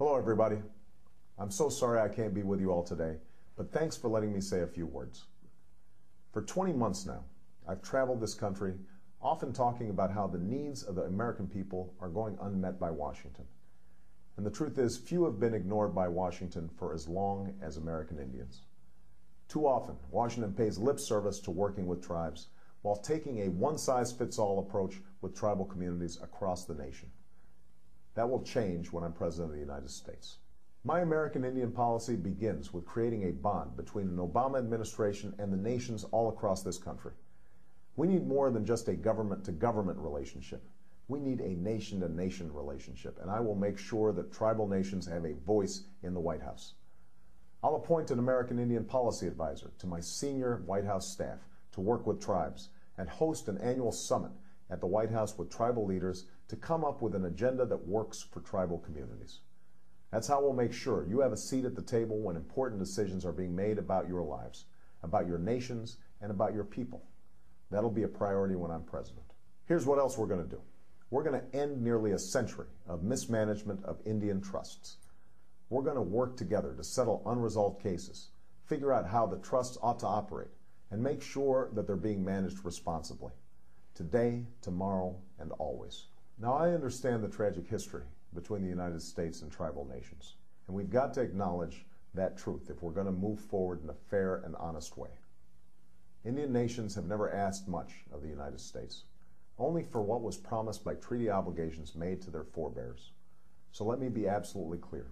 Hello, everybody. I'm so sorry I can't be with you all today, but thanks for letting me say a few words. For 20 months now, I've traveled this country, often talking about how the needs of the American people are going unmet by Washington. And the truth is, few have been ignored by Washington for as long as American Indians. Too often, Washington pays lip service to working with tribes while taking a one-size-fits-all approach with tribal communities across the nation. That will change when I'm President of the United States. My American Indian policy begins with creating a bond between an Obama administration and the nations all across this country. We need more than just a government-to-government relationship. We need a nation-to-nation relationship, and I will make sure that tribal nations have a voice in the White House. I'll appoint an American Indian policy advisor to my senior White House staff to work with tribes and host an annual summit at the White House with tribal leaders to come up with an agenda that works for tribal communities. That's how we'll make sure you have a seat at the table when important decisions are being made about your lives, about your nations, and about your people. That'll be a priority when I'm president. Here's what else we're going to do. We're going to end nearly a century of mismanagement of Indian trusts. We're going to work together to settle unresolved cases, figure out how the trusts ought to operate, and make sure that they're being managed responsibly. Today, tomorrow, and always. Now, I understand the tragic history between the United States and tribal nations, and we've got to acknowledge that truth if we're going to move forward in a fair and honest way. Indian nations have never asked much of the United States, only for what was promised by treaty obligations made to their forebears. So let me be absolutely clear.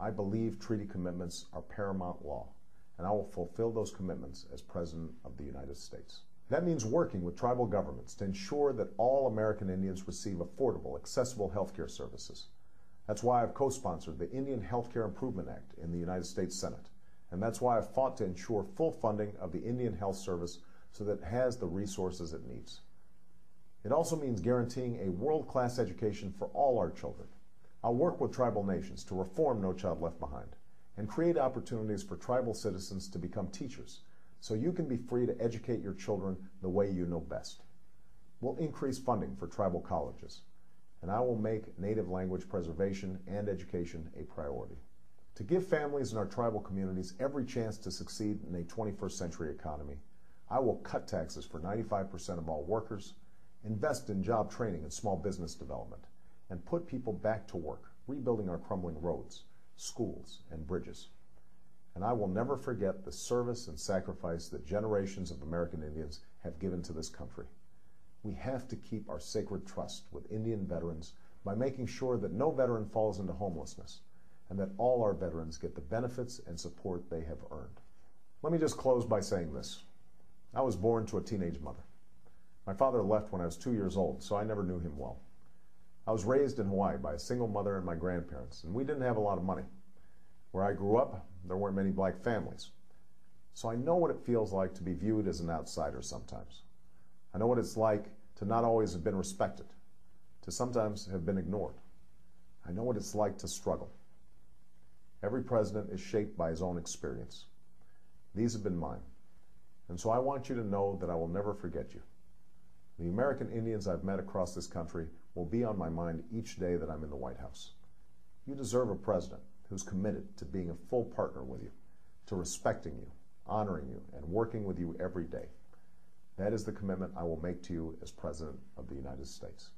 I believe treaty commitments are paramount law, and I will fulfill those commitments as President of the United States. That means working with tribal governments to ensure that all American Indians receive affordable, accessible health care services. That's why I've co-sponsored the Indian Health Care Improvement Act in the United States Senate, and that's why I've fought to ensure full funding of the Indian Health Service so that it has the resources it needs. It also means guaranteeing a world-class education for all our children. I'll work with tribal nations to reform No Child Left Behind and create opportunities for tribal citizens to become teachers so you can be free to educate your children the way you know best. We'll increase funding for tribal colleges, and I will make native language preservation and education a priority. To give families in our tribal communities every chance to succeed in a 21st century economy, I will cut taxes for 95% of all workers, invest in job training and small business development, and put people back to work, rebuilding our crumbling roads, schools, and bridges. And I will never forget the service and sacrifice that generations of American Indians have given to this country. We have to keep our sacred trust with Indian veterans by making sure that no veteran falls into homelessness and that all our veterans get the benefits and support they have earned. Let me just close by saying this. I was born to a teenage mother. My father left when I was 2 years old, so I never knew him well. I was raised in Hawaii by a single mother and my grandparents, and we didn't have a lot of money. Where I grew up, there weren't many black families. So I know what it feels like to be viewed as an outsider sometimes. I know what it's like to not always have been respected, to sometimes have been ignored. I know what it's like to struggle. Every president is shaped by his own experience. These have been mine. And so I want you to know that I will never forget you. The American Indians I've met across this country will be on my mind each day that I'm in the White House. You deserve a president who's committed to being a full partner with you, to respecting you, honoring you, and working with you every day. That is the commitment I will make to you as President of the United States.